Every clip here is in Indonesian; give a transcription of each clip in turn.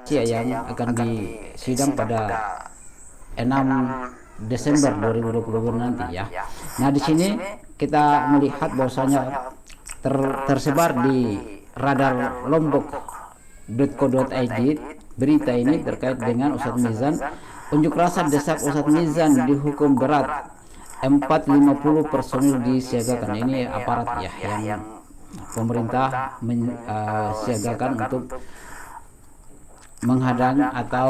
yang akan disidang pada 6 Desember 2022 nanti ya. Nah, di sini kita melihat bahwasanya tersebar di radar lombok.co.id berita ini terkait dengan Ustadz Mizan. Unjuk rasa desak Ustadz Mizan dihukum berat, 450 personil disiagakan. Ini aparat ya yang pemerintah siagakan untuk menghadang atau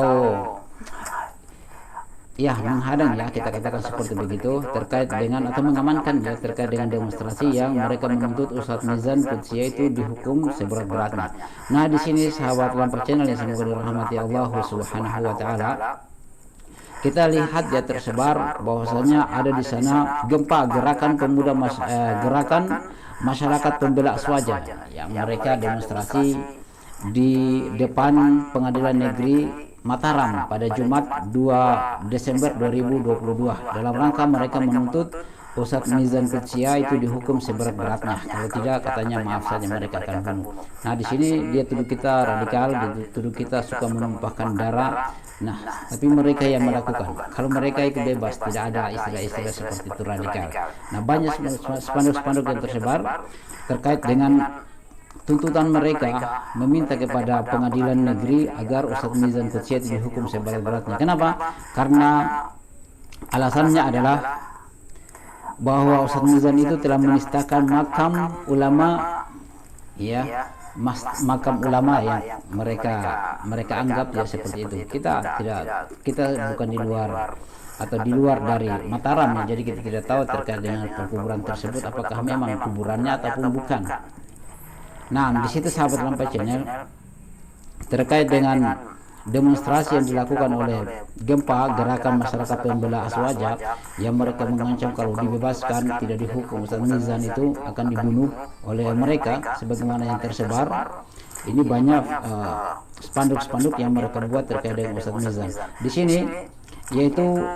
menghadang ya, kita katakan seperti begitu, terkait dengan atau mengamankan ya terkait dengan demonstrasi yang mereka menuntut Ustadz Mizan Qudsiah itu dihukum seberat-beratnya. Nah, di sini sahabat Lampar Channel yang semoga dirahmati Allah Subhanahu wa taala, kita lihat ya tersebar bahwasanya ada di sana gempa gerakan gerakan masyarakat pembela Aswaja yang mereka demonstrasi di depan Pengadilan Negeri Mataram pada Jumat 2 Desember 2022 dalam rangka mereka menuntut Ustadz Mizan Qudsiah itu dihukum seberat-beratnya. Kalau tidak, katanya maaf saja mereka akan bunuh. Nah, di sini dia tuduh kita radikal, dia tuduh kita suka menumpahkan darah. Nah, tapi mereka yang melakukan. Kalau mereka itu bebas, tidak ada istilah-istilah seperti itu radikal. Nah, banyak spanduk-spanduk yang tersebar terkait dengan tuntutan mereka meminta kepada pengadilan negeri agar Ustadz Mizan Qudsiah dihukum seberat-beratnya. Kenapa? Karena alasannya adalah bahwa Ustadz Mizan itu telah menistakan makam ulama ya, makam ulama yang mereka anggap ya seperti itu. Kita bukan di luar atau di luar dari Mataram ya, jadi kita tidak tahu terkait dengan perkuburan tersebut apakah memang kuburannya ataupun bukan. Nah, di situ sahabat Lampar Channel terkait dengan demonstrasi yang dilakukan oleh gempa gerakan masyarakat pembela Aswaja yang mereka mengancam kalau dibebaskan tidak dihukum Ustadz Mizan itu akan dibunuh oleh mereka sebagaimana yang tersebar. Ini banyak spanduk-spanduk yang mereka buat terkait dengan Ustadz Mizan. Di sini yaitu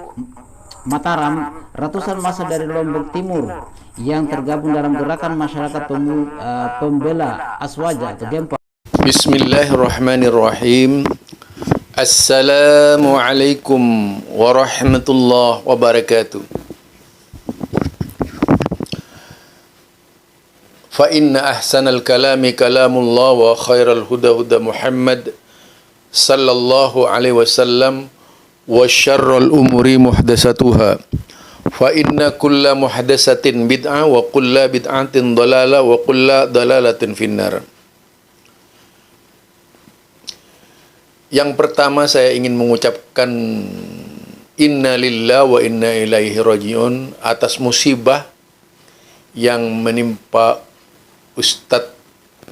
Mataram, ratusan massa dari Lombok Timur yang tergabung dalam gerakan masyarakat pembela Aswaja atau Gempa. Bismillahirrahmanirrahim. Assalamualaikum warahmatullahi wabarakatuh. Fa inna ahsanal kalami kalamullah wa khairal huda huda Muhammad sallallahu alaihi wasallam wa syarrul umuri muhdatsatuha. Fa inna kulla muhdatsatin bid'ah wa kulla bid'atin dhalalah wa kulla dhalalatin finnar. Yang pertama saya ingin mengucapkan inna lillahi wa inna ilaihi rajiun atas musibah yang menimpa Ustadz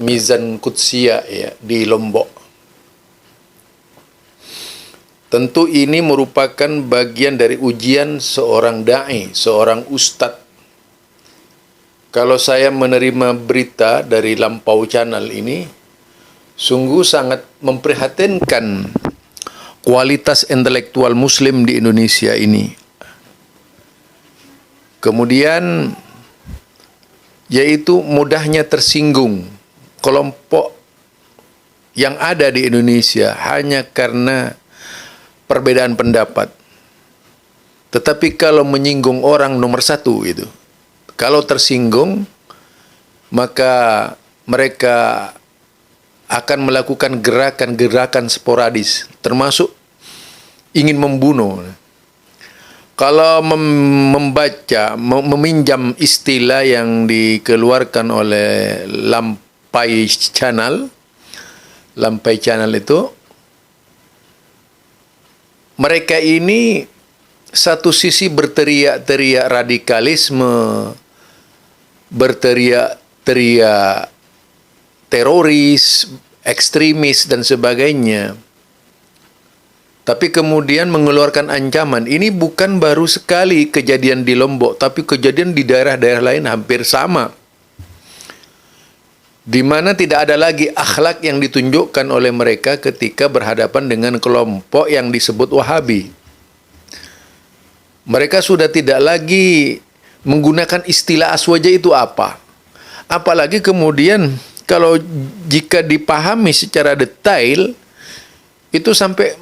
Mizan Qudsiah ya, di Lombok. Tentu ini merupakan bagian dari ujian seorang da'i, seorang ustadz. Kalau saya menerima berita dari Lampau Channel ini, sungguh sangat memprihatinkan kualitas intelektual muslim di Indonesia ini. Kemudian, yaitu mudahnya tersinggung kelompok yang ada di Indonesia hanya karena perbedaan pendapat. Tetapi kalau menyinggung orang nomor satu itu, kalau tersinggung, maka mereka akan melakukan gerakan-gerakan sporadis, termasuk ingin membunuh. Kalau meminjam istilah yang dikeluarkan oleh Lampai Channel itu, mereka ini satu sisi berteriak-teriak radikalisme, berteriak-teriak teroris, ekstremis, dan sebagainya. Tapi kemudian mengeluarkan ancaman. Ini bukan baru sekali kejadian di Lombok, tapi kejadian di daerah-daerah lain hampir sama. Di mana tidak ada lagi akhlak yang ditunjukkan oleh mereka ketika berhadapan dengan kelompok yang disebut Wahabi. Mereka sudah tidak lagi menggunakan istilah Aswaja itu apa. Apalagi kemudian kalau jika dipahami secara detail, itu sampai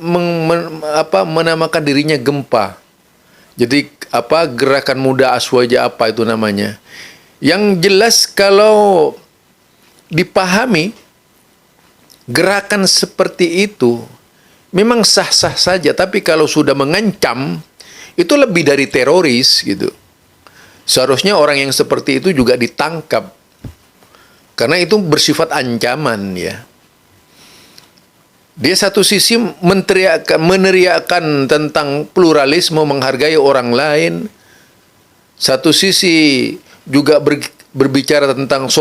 menamakan dirinya gempa. Jadi gerakan muda Aswaja apa itu namanya. Yang jelas kalau dipahami gerakan seperti itu memang sah-sah saja, tapi kalau sudah mengancam itu lebih dari teroris gitu. Seharusnya orang yang seperti itu juga ditangkap. Karena itu bersifat ancaman ya. Dia satu sisi meneriakkan tentang pluralisme, menghargai orang lain. Satu sisi juga berbicara tentang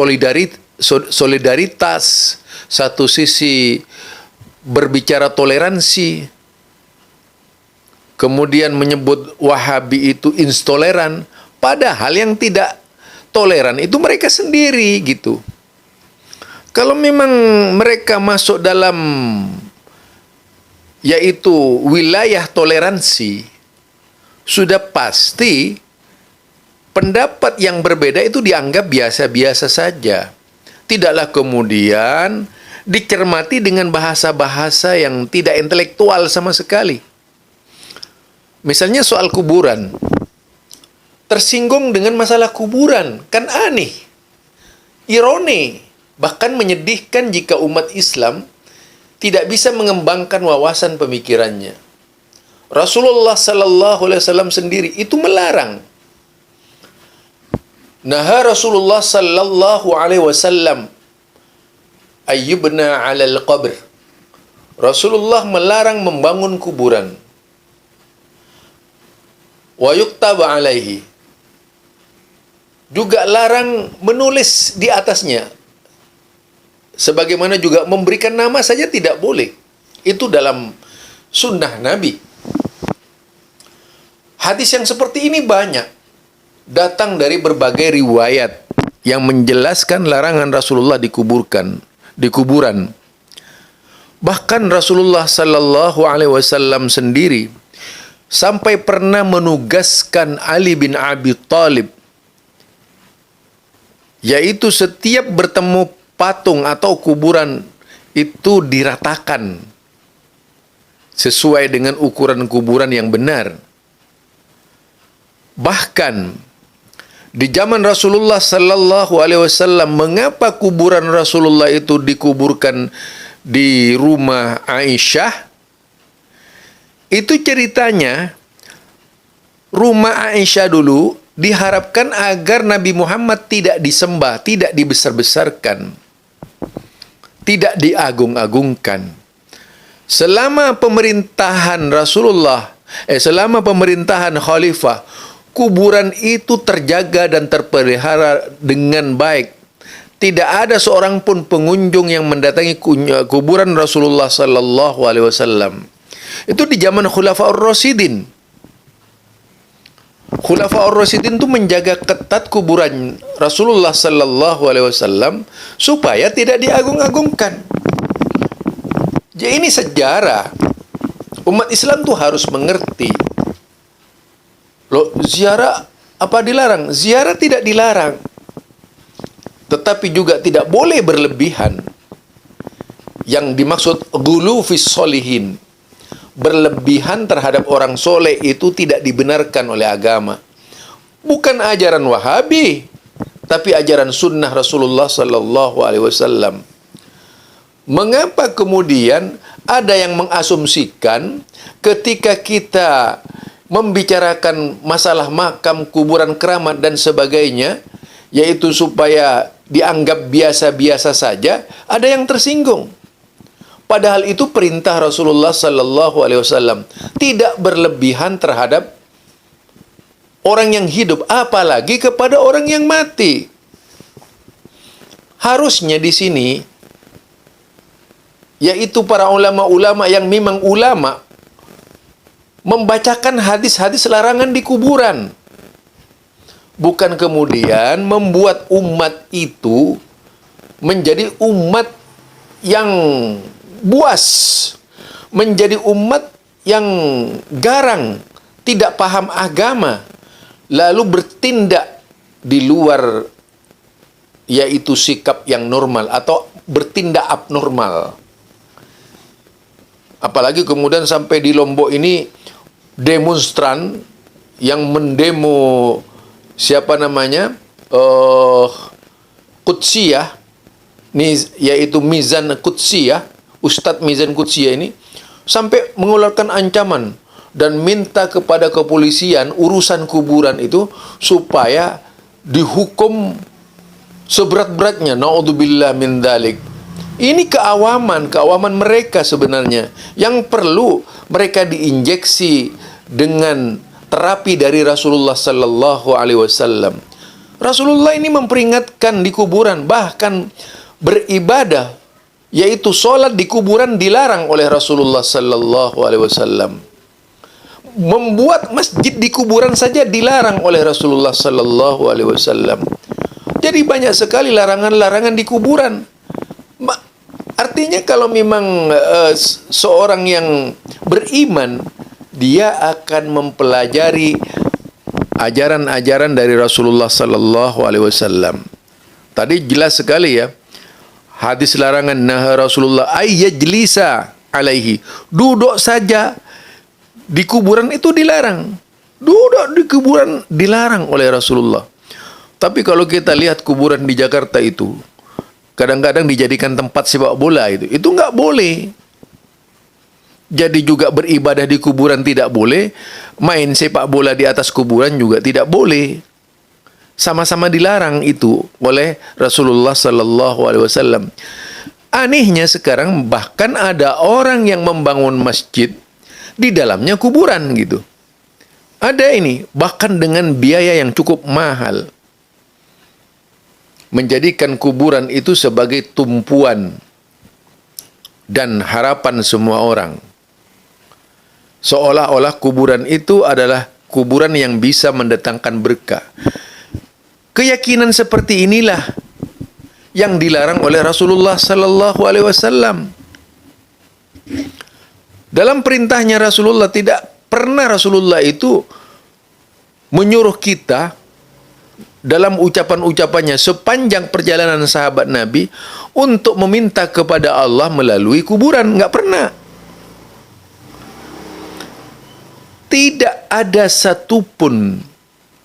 solidaritas. Satu sisi berbicara toleransi. Kemudian menyebut Wahabi itu intoleran. Padahal yang tidak toleran itu mereka sendiri gitu. Kalau memang mereka masuk dalam yaitu wilayah toleransi, sudah pasti pendapat yang berbeda itu dianggap biasa-biasa saja. Tidaklah kemudian dicermati dengan bahasa-bahasa yang tidak intelektual sama sekali. Misalnya soal kuburan. Tersinggung dengan masalah kuburan, kan aneh. Ironi. Bahkan menyedihkan jika umat Islam tidak bisa mengembangkan wawasan pemikirannya. Rasulullah sallallahu alaihi wasallam sendiri itu melarang. Naha Rasulullah sallallahu alaihi wasallam ayyubna 'alal qabr. Rasulullah melarang membangun kuburan. Wa yuktaba 'alaihi. Juga larang menulis di atasnya. Sebagaimana juga memberikan nama saja tidak boleh. Itu dalam sunnah Nabi. Hadis yang seperti ini banyak. Datang dari berbagai riwayat yang menjelaskan larangan Rasulullah di kuburan. Bahkan Rasulullah sallallahu alaihi wasallam sendiri sampai pernah menugaskan Ali bin Abi Thalib, yaitu setiap bertemu patung atau kuburan itu diratakan sesuai dengan ukuran kuburan yang benar. Bahkan di zaman Rasulullah sallallahu alaihi wasallam, mengapa kuburan Rasulullah itu dikuburkan di rumah Aisyah? Itu ceritanya rumah Aisyah dulu diharapkan agar Nabi Muhammad tidak disembah, tidak dibesar-besarkan, tidak diagung-agungkan. Selama pemerintahan selama pemerintahan khalifah, kuburan itu terjaga dan terpelihara dengan baik. Tidak ada seorang pun pengunjung yang mendatangi kuburan Rasulullah sallallahu alaihi wasallam. Itu di zaman Khulafaur Rasyidin. Khulafaur Rasyidin itu menjaga ketat kuburan Rasulullah sallallahu alaihi wasallam supaya tidak diagung-agungkan. Jadi ini sejarah. Umat Islam tuh harus mengerti. Loh, ziarah apa dilarang? Ziarah tidak dilarang. Tetapi juga tidak boleh berlebihan. Yang dimaksud ghulu fis sholihin, berlebihan terhadap orang soleh, itu tidak dibenarkan oleh agama. Bukan ajaran Wahabi, tapi ajaran sunnah Rasulullah sallallahu alaihi wasallam. Mengapa kemudian ada yang mengasumsikan ketika kita membicarakan masalah makam, kuburan, keramat dan sebagainya, yaitu supaya dianggap biasa-biasa saja, ada yang tersinggung. Padahal itu perintah Rasulullah sallallahu alaihi wasallam, tidak berlebihan terhadap orang yang hidup, apalagi kepada orang yang mati. Harusnya di sini, yaitu para ulama-ulama yang memang ulama, membacakan hadis-hadis larangan di kuburan. Bukan kemudian membuat umat itu menjadi umat yang buas, menjadi umat yang garang, tidak paham agama, lalu bertindak di luar yaitu sikap yang normal atau bertindak abnormal. Apalagi kemudian sampai di Lombok ini demonstran yang mendemo siapa namanya Qudsiyah, yaitu Mizan Qudsiyah, Ustadz Mizan Qudsiyah ini sampai mengeluarkan ancaman dan minta kepada kepolisian urusan kuburan itu supaya dihukum seberat-beratnya. Naudzubillah min dzalik. Ini keawaman mereka sebenarnya yang perlu mereka diinjeksi dengan terapi dari Rasulullah sallallahu alaihi wasallam. Rasulullah ini memperingatkan di kuburan, bahkan beribadah yaitu sholat di kuburan dilarang oleh Rasulullah sallallahu alaihi wasallam. Membuat masjid di kuburan saja dilarang oleh Rasulullah sallallahu alaihi wasallam. Jadi banyak sekali larangan-larangan di kuburan. Artinya kalau memang seorang yang beriman, dia akan mempelajari ajaran-ajaran dari Rasulullah sallallahu alaihi wasallam. Tadi jelas sekali ya. Hadis larangan naha Rasulullah ayyajlisa alaihi. Duduk saja di kuburan itu dilarang. Duduk di kuburan dilarang oleh Rasulullah. Tapi kalau kita lihat kuburan di Jakarta itu, kadang-kadang dijadikan tempat sepak bola itu nggak boleh. Jadi juga beribadah di kuburan tidak boleh, main sepak bola di atas kuburan juga tidak boleh. Sama-sama dilarang itu oleh Rasulullah sallallahu alaihi wasallam. Anehnya sekarang bahkan ada orang yang membangun masjid di dalamnya kuburan gitu. Ada ini bahkan dengan biaya yang cukup mahal. Menjadikan kuburan itu sebagai tumpuan dan harapan semua orang. Seolah-olah kuburan itu adalah kuburan yang bisa mendatangkan berkah. Keyakinan seperti inilah yang dilarang oleh Rasulullah sallallahu alaihi wasallam. Dalam perintahnya Rasulullah tidak pernah Rasulullah itu menyuruh kita dalam ucapan-ucapannya sepanjang perjalanan sahabat Nabi untuk meminta kepada Allah melalui kuburan. Nggak pernah. Tidak ada satupun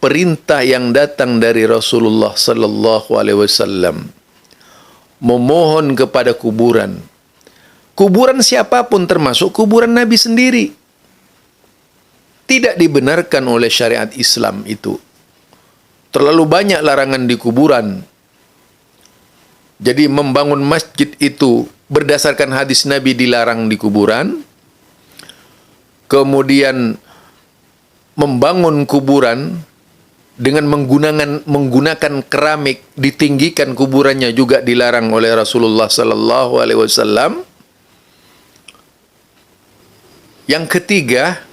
perintah yang datang dari Rasulullah sallallahu alaihi wasallam memohon kepada kuburan. Kuburan siapapun termasuk kuburan Nabi sendiri. Tidak dibenarkan oleh syariat Islam itu. Terlalu banyak larangan di kuburan. Jadi membangun masjid itu berdasarkan hadis Nabi dilarang di kuburan. Kemudian membangun kuburan dengan menggunakan keramik, ditinggikan kuburannya juga dilarang oleh Rasulullah sallallahu alaihi wasallam. Yang ketiga,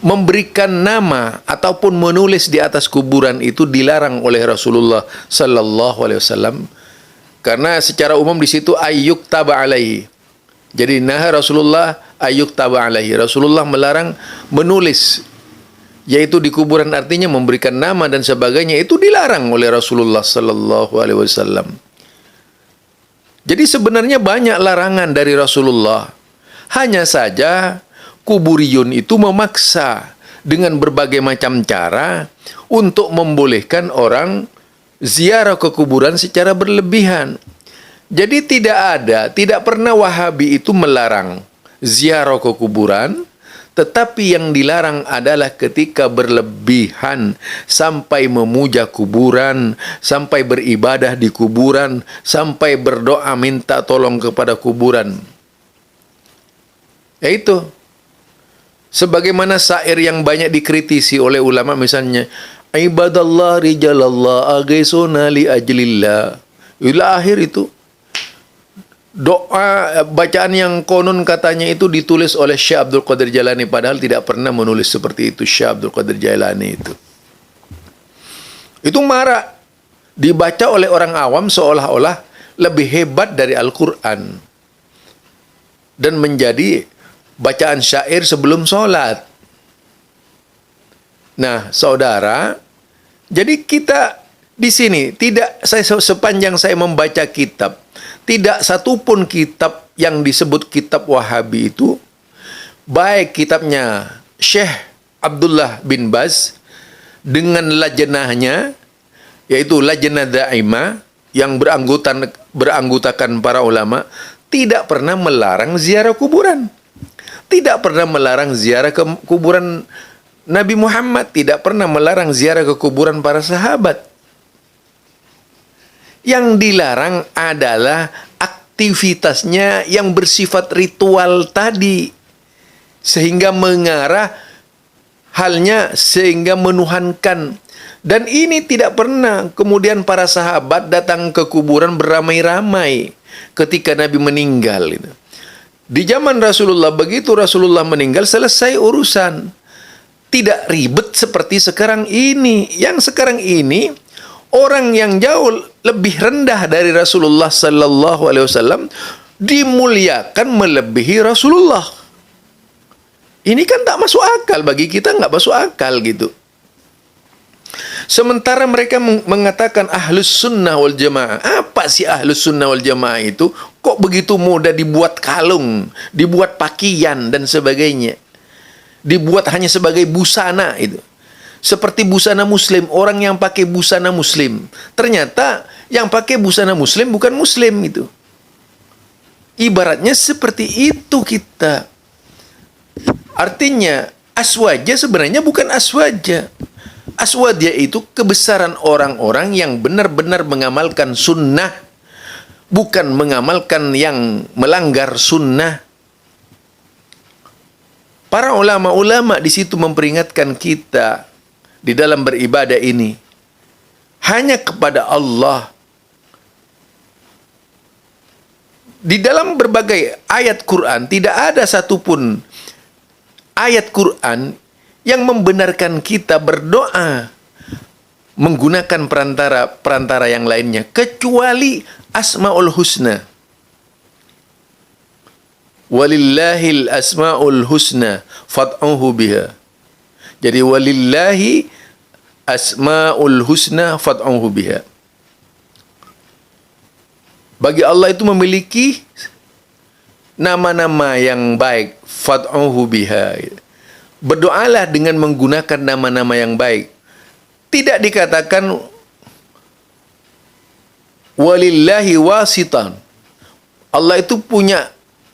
memberikan nama ataupun menulis di atas kuburan itu dilarang oleh Rasulullah sallallahu alaihi wasallam, karena secara umum di situ ayyuk taba alaihi. Jadi naha Rasulullah ayyuk taba alaihi. Rasulullah melarang menulis yaitu di kuburan, artinya memberikan nama dan sebagainya itu dilarang oleh Rasulullah sallallahu alaihi wasallam. Jadi sebenarnya banyak larangan dari Rasulullah. Hanya saja kuburiyun itu memaksa dengan berbagai macam cara untuk membolehkan orang ziarah ke kuburan secara berlebihan. Jadi tidak pernah Wahabi itu melarang ziarah ke kuburan, tetapi yang dilarang adalah ketika berlebihan sampai memuja kuburan, sampai beribadah di kuburan, sampai berdoa minta tolong kepada kuburan. Yaitu sebagaimana syair yang banyak dikritisi oleh ulama, misalnya ibadallah rijalallah agisuna li ajlillah, ila akhir itu doa bacaan yang konon katanya itu ditulis oleh Syekh Abdul Qadir Jailani, padahal tidak pernah menulis seperti itu Syekh Abdul Qadir Jailani itu marah dibaca oleh orang awam seolah-olah lebih hebat dari Al-Quran dan menjadi bacaan syair sebelum sholat. Nah, saudara, jadi kita di sini sepanjang saya membaca kitab, tidak satupun kitab yang disebut kitab Wahabi itu baik kitabnya Syekh Abdullah bin Baz dengan lajnahnya, yaitu Lajnah Daimah yang beranggotakan para ulama, tidak pernah melarang ziarah kuburan. Tidak pernah melarang ziarah ke kuburan Nabi Muhammad, tidak pernah melarang ziarah ke kuburan para sahabat. Yang dilarang adalah aktivitasnya yang bersifat ritual tadi, sehingga mengarah halnya sehingga menuhankan. Dan ini tidak pernah kemudian para sahabat datang ke kuburan beramai-ramai ketika Nabi meninggal. Di zaman Rasulullah, begitu Rasulullah meninggal, selesai urusan. Tidak ribet seperti sekarang ini. Yang sekarang ini, orang yang jauh lebih rendah dari Rasulullah sallallahu alaihi wasallam dimuliakan melebihi Rasulullah. Ini kan tak masuk akal, bagi kita nggak masuk akal gitu. Sementara mereka mengatakan ahlus sunnah wal jamaah. Apa sih ahlus sunnah wal jamaah itu? Kok begitu mudah dibuat kalung, dibuat pakaian dan sebagainya. Dibuat hanya sebagai busana itu. Seperti busana muslim, orang yang pakai busana muslim. Ternyata yang pakai busana muslim bukan muslim itu. Ibaratnya seperti itu kita. Artinya aswaja sebenarnya bukan aswaja. Aswaja itu kebesaran orang-orang yang benar-benar mengamalkan sunnah, bukan mengamalkan yang melanggar sunnah. Para ulama-ulama di situ memperingatkan kita di dalam beribadah ini hanya kepada Allah. Di dalam berbagai ayat Quran tidak ada satupun ayat Quran yang membenarkan kita berdoa menggunakan perantara yang lainnya kecuali Asmaul Husna. Walillahil asmaul husna fad'uhu biha. Jadi walillahi asmaul husna fad'uhu biha. Bagi Allah itu memiliki nama-nama yang baik, fad'uhu biha. Berdoalah dengan menggunakan nama-nama yang baik. Tidak dikatakan walillahi wasitan. Allah itu punya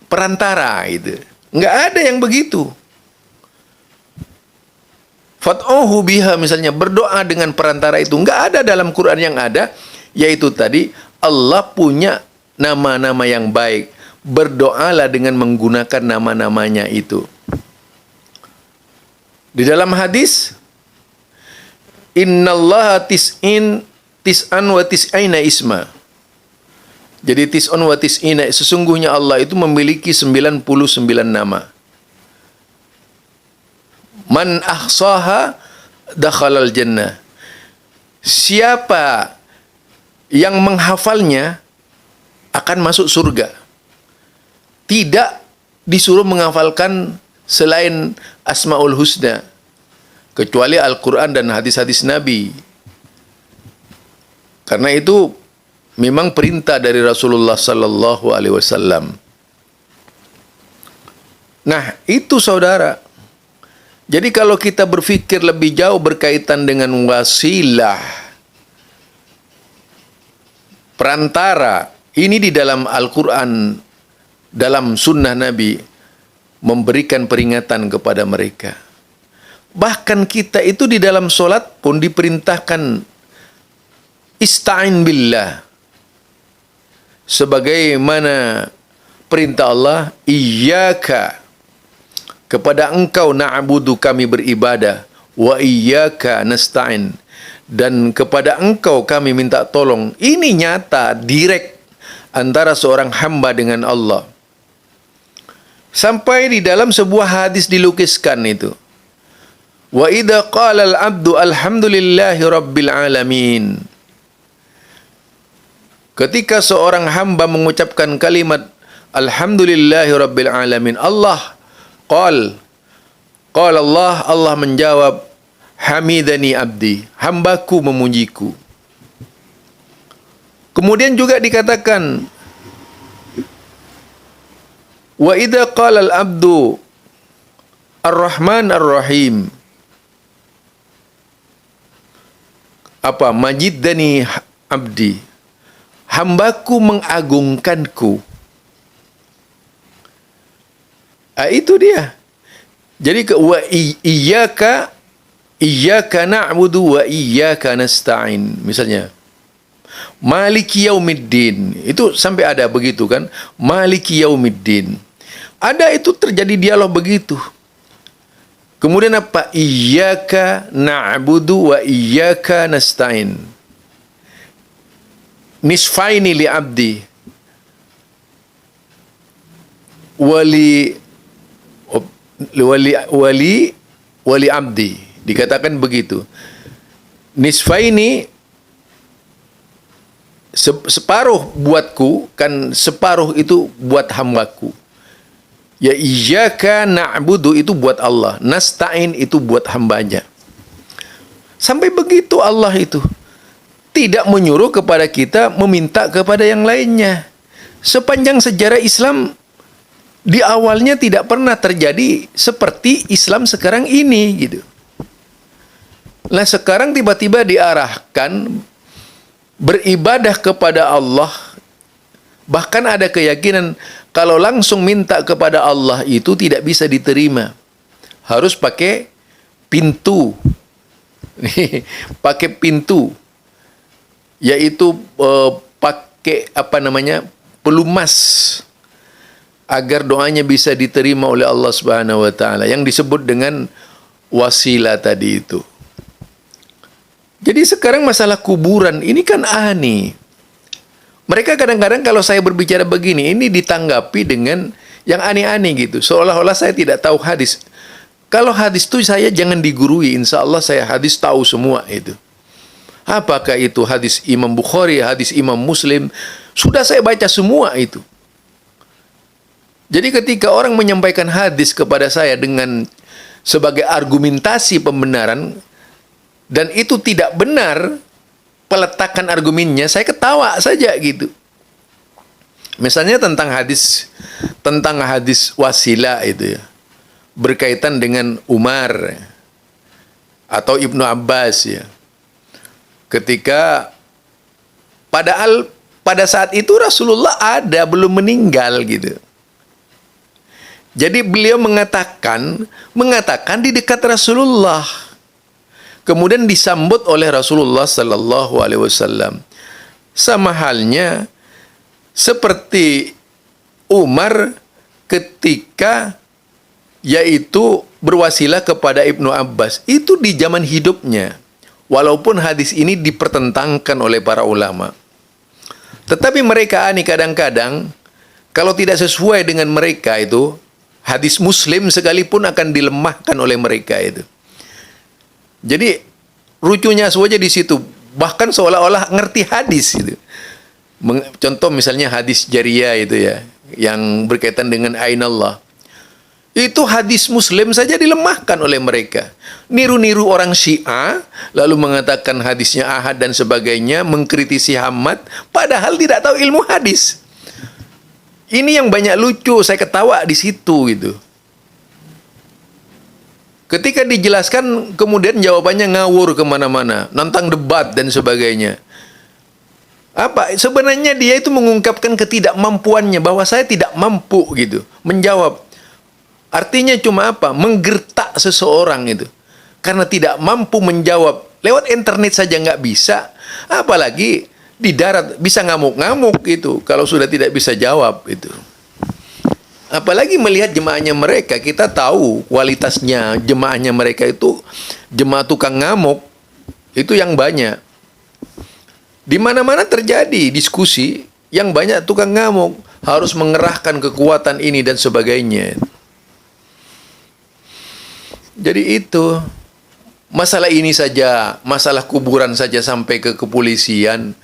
perantara itu. Enggak ada yang begitu. Fad'uhu biha misalnya, berdoa dengan perantara itu. Enggak ada dalam Quran. Yang ada yaitu tadi Allah punya nama-nama yang baik. Berdoalah dengan menggunakan nama-namanya itu. Di dalam hadis, innallaha tis'an wa tis'aina isma. Jadi tis'un wa tis'ina, sesungguhnya Allah itu memiliki 99 nama. Man ahsaha dakhalal jannah. Siapa yang menghafalnya akan masuk surga. Tidak disuruh menghafalkan selain Asmaul Husna, kecuali Al-Quran dan hadis-hadis Nabi. Karena itu memang perintah dari Rasulullah sallallahu alaihi wasallam. Nah, itu saudara. Jadi kalau kita berpikir lebih jauh berkaitan dengan wasilah, perantara, ini di dalam Al-Quran, dalam sunnah Nabi, memberikan peringatan kepada mereka. Bahkan kita itu di dalam solat pun diperintahkan ista'in billah. Sebagaimana perintah Allah, iyyaka, kepada engkau na'budu kami beribadah, wa iyyaka nasta'in, dan kepada engkau kami minta tolong. Ini nyata, direct antara seorang hamba dengan Allah. Sampai di dalam sebuah hadis dilukiskan itu. Wa idza qala al-'abdu alhamdulillahi rabbil alamin. Ketika seorang hamba mengucapkan kalimat alhamdulillahi rabbil alamin, Allah qala Allah menjawab, hamidani abdi, hambaku memujiku. Kemudian juga dikatakan, wa idza qala al-'abdu Ar-Rahman Ar-Rahim. Apa? Majiddani abdi. Hambaku mengagungkanku. Itu dia. Jadi wa iyyaka na'budu wa iyyaka nasta'in. Misalnya Maliki yaumiddin. Itu sampai ada begitu kan? Maliki yaumiddin. Ada itu terjadi dialog begitu. Kemudian apa? Iyyaka na'budu wa iyyaka nasta'in. Nisfaini li abdi. Wali abdi. Dikatakan begitu. Nisfaini, separuh buatku, kan separuh itu buat hambaku. Ya iyyaka na'budu itu buat Allah, nasta'in itu buat hambanya. Sampai begitu Allah itu tidak menyuruh kepada kita meminta kepada yang lainnya. Sepanjang sejarah Islam di awalnya tidak pernah terjadi seperti Islam sekarang ini gitu. Nah sekarang tiba-tiba diarahkan beribadah kepada Allah. Bahkan ada keyakinan kalau langsung minta kepada Allah itu tidak bisa diterima. Harus pakai pintu. Pakai pintu. Yaitu pakai apa namanya? Pelumas agar doanya bisa diterima oleh Allah Subhanahu wa taala yang disebut dengan wasilah tadi itu. Jadi sekarang masalah kuburan ini kan aneh. Mereka kadang-kadang kalau saya berbicara begini, ini ditanggapi dengan yang aneh-aneh gitu. Seolah-olah saya tidak tahu hadis. Kalau hadis itu saya jangan digurui, insya Allah saya hadis tahu semua itu. Apakah itu hadis Imam Bukhari, hadis Imam Muslim, sudah saya baca semua itu. Jadi ketika orang menyampaikan hadis kepada saya dengan sebagai argumentasi pembenaran, dan itu tidak benar peletakan argumennya, saya ketawa saja gitu. Misalnya tentang hadis wasilah itu ya, berkaitan dengan Umar atau Ibnu Abbas ya. Ketika padahal pada saat itu Rasulullah ada, belum meninggal gitu. Jadi beliau mengatakan di dekat Rasulullah. Kemudian disambut oleh Rasulullah sallallahu alaihi wasallam. Sama halnya seperti Umar ketika yaitu berwasilah kepada Ibnu Abbas. Itu di zaman hidupnya. Walaupun hadis ini dipertentangkan oleh para ulama. Tetapi mereka ini kadang-kadang kalau tidak sesuai dengan mereka itu, hadis Muslim sekalipun akan dilemahkan oleh mereka itu. Jadi lucunya saja di situ, bahkan seolah-olah ngerti hadis itu. Contoh misalnya hadis jariyah itu ya, yang berkaitan dengan ainallah. Itu hadis Muslim saja dilemahkan oleh mereka. Niru-niru orang Syiah, lalu mengatakan hadisnya ahad dan sebagainya, mengkritisi Hamad, padahal tidak tahu ilmu hadis. Ini yang banyak lucu, saya ketawa di situ gitu. Ketika dijelaskan, kemudian jawabannya ngawur kemana-mana, nantang debat dan sebagainya. Apa? Sebenarnya dia itu mengungkapkan ketidakmampuannya, bahwa saya tidak mampu gitu menjawab. Artinya cuma apa? Menggertak seseorang itu. Karena tidak mampu menjawab. Lewat internet saja nggak bisa. Apalagi di darat bisa ngamuk-ngamuk itu. Kalau sudah tidak bisa jawab itu. Apalagi melihat jemaahnya mereka, kita tahu kualitasnya jemaahnya mereka itu jemaah tukang ngamuk itu yang banyak. Di mana-mana terjadi diskusi yang banyak tukang ngamuk, harus mengerahkan kekuatan ini dan sebagainya. Jadi itu masalah ini saja, masalah kuburan saja sampai ke kepolisian,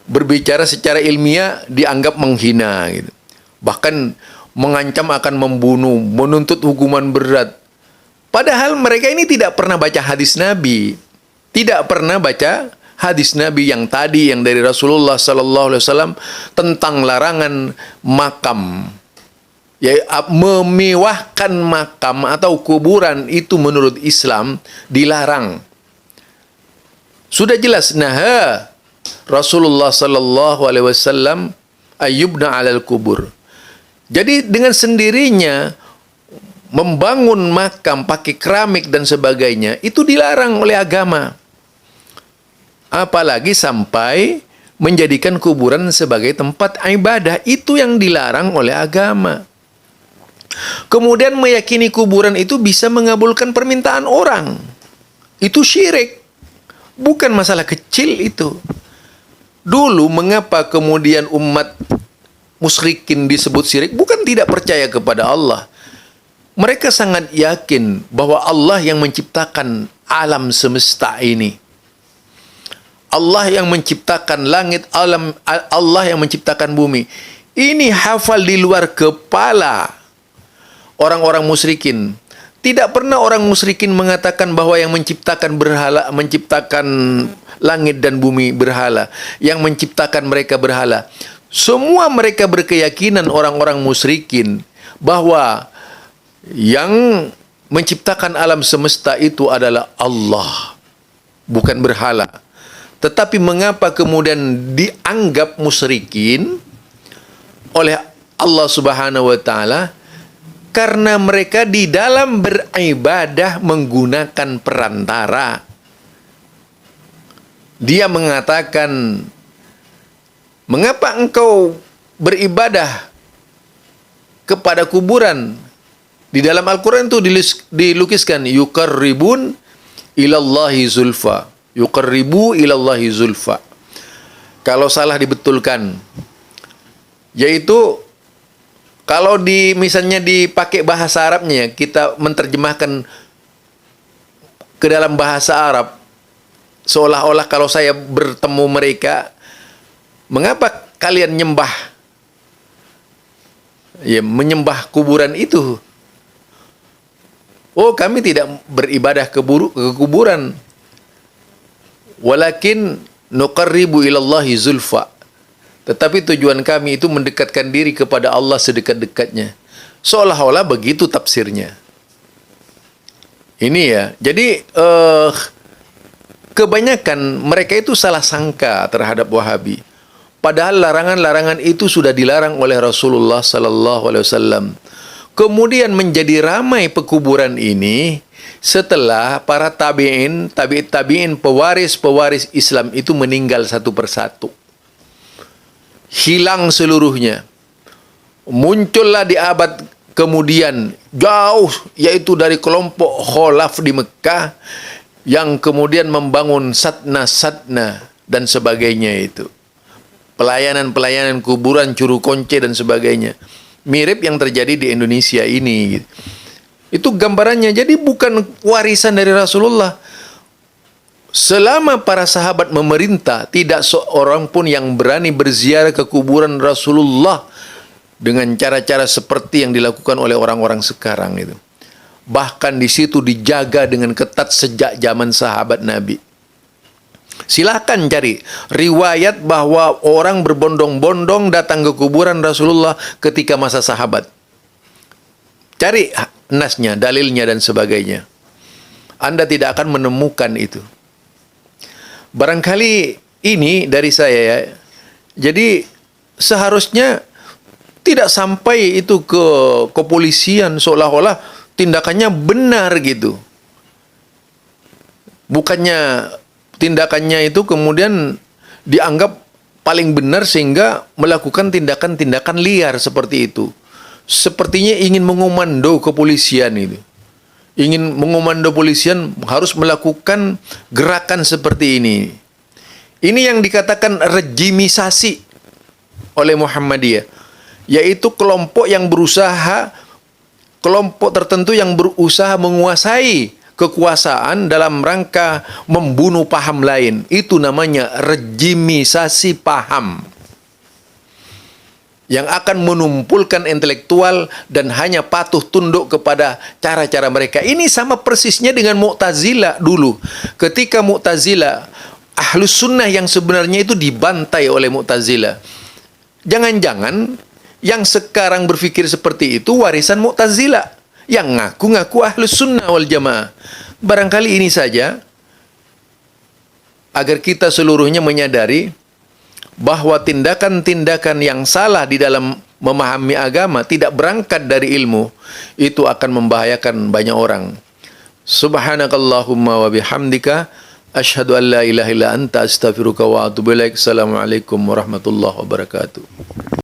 berbicara secara ilmiah dianggap menghina gitu. Bahkan mengancam akan membunuh, menuntut hukuman berat. Padahal mereka ini tidak pernah baca hadis Nabi. Tidak pernah baca hadis Nabi yang tadi, yang dari Rasulullah sallallahu alaihi wasallam tentang larangan makam. Ya, memewahkan makam atau kuburan itu menurut Islam dilarang. Sudah jelas Rasulullah sallallahu alaihi wasallam ayyubna 'alal kubur. Jadi dengan sendirinya membangun makam pakai keramik dan sebagainya itu dilarang oleh agama. Apalagi sampai menjadikan kuburan sebagai tempat ibadah, itu yang dilarang oleh agama. Kemudian meyakini kuburan itu bisa mengabulkan permintaan orang. Itu syirik. Bukan masalah kecil itu. Dulu mengapa kemudian umat musyrikin disebut syirik? Bukan tidak percaya kepada Allah. Mereka sangat yakin bahwa Allah yang menciptakan alam semesta ini. Allah yang menciptakan langit, alam, Allah yang menciptakan bumi. Ini hafal di luar kepala orang-orang musyrikin. Tidak pernah orang musyrikin mengatakan bahwa yang menciptakan berhala, menciptakan langit dan bumi berhala, yang menciptakan mereka berhala. Semua mereka berkeyakinan orang-orang musyrikin bahwa yang menciptakan alam semesta itu adalah Allah, bukan berhala. Tetapi mengapa kemudian dianggap musyrikin oleh Allah Subhanahu wa taala? Karena mereka di dalam beribadah menggunakan perantara. Dia mengatakan, mengapa engkau beribadah kepada kuburan? Di dalam Al-Quran itu dilukiskan, yuqarribun ilallahi zulfa. Yuqarribu ilallahi zulfa. Kalau salah dibetulkan. Yaitu, kalau misalnya dipakai bahasa Arabnya, kita menerjemahkan ke dalam bahasa Arab, seolah-olah kalau saya bertemu mereka, mengapa kalian menyembah kuburan itu? Oh, kami tidak beribadah ke kuburan. Walakin nuqarribu ilallahi zulfa. Tetapi tujuan kami itu mendekatkan diri kepada Allah sedekat-dekatnya. Seolah-olah begitu tafsirnya. Ini ya. Jadi kebanyakan mereka itu salah sangka terhadap Wahabi. Padahal larangan-larangan itu sudah dilarang oleh Rasulullah sallallahu alaihi wasallam. Kemudian menjadi ramai pekuburan ini setelah para tabi'in, pewaris-pewaris Islam itu meninggal satu persatu. Hilang seluruhnya. Muncullah di abad kemudian jauh, yaitu dari kelompok Khalaf di Mekah yang kemudian membangun satna-satna dan sebagainya itu. Pelayanan-pelayanan kuburan, curu konce dan sebagainya. Mirip yang terjadi di Indonesia ini. Itu gambarannya. Jadi bukan warisan dari Rasulullah. Selama para sahabat memerintah, tidak seorang pun yang berani berziarah ke kuburan Rasulullah dengan cara-cara seperti yang dilakukan oleh orang-orang sekarang itu. Bahkan di situ dijaga dengan ketat sejak zaman sahabat Nabi. Silakan cari riwayat bahwa orang berbondong-bondong datang ke kuburan Rasulullah ketika masa sahabat. Cari nasnya, dalilnya dan sebagainya. Anda tidak akan menemukan itu. Barangkali ini dari saya ya. Jadi seharusnya tidak sampai itu ke kepolisian seolah-olah tindakannya benar gitu. Bukannya tindakannya itu kemudian dianggap paling benar sehingga melakukan tindakan-tindakan liar seperti itu. Sepertinya ingin mengomando kepolisian itu. Ingin mengomando polisian harus melakukan gerakan seperti ini. Ini yang dikatakan rejimisasi oleh Muhammadiyah. Yaitu kelompok yang berusaha, kelompok tertentu yang berusaha menguasai kekuasaan dalam rangka membunuh paham lain. Itu namanya rejimisasi paham. Yang akan menumpulkan intelektual dan hanya patuh tunduk kepada cara-cara mereka. Ini sama persisnya dengan Mu'tazilah dulu. Ketika Mu'tazilah, Ahlus Sunnah yang sebenarnya itu dibantai oleh Mu'tazilah. Jangan-jangan Yang sekarang berpikir seperti itu warisan Mu'tazilah yang ngaku-ngaku Ahlus Sunnah wal Jamaah. Barangkali ini saja agar kita seluruhnya menyadari bahwa tindakan-tindakan yang salah di dalam memahami agama tidak berangkat dari ilmu, itu akan membahayakan banyak orang. Subhanakallahumma wa bihamdika asyhadu an la ilaha illa anta astaghfiruka wa atubu ilaik. Assalamualaikum warahmatullahi wabarakatuh.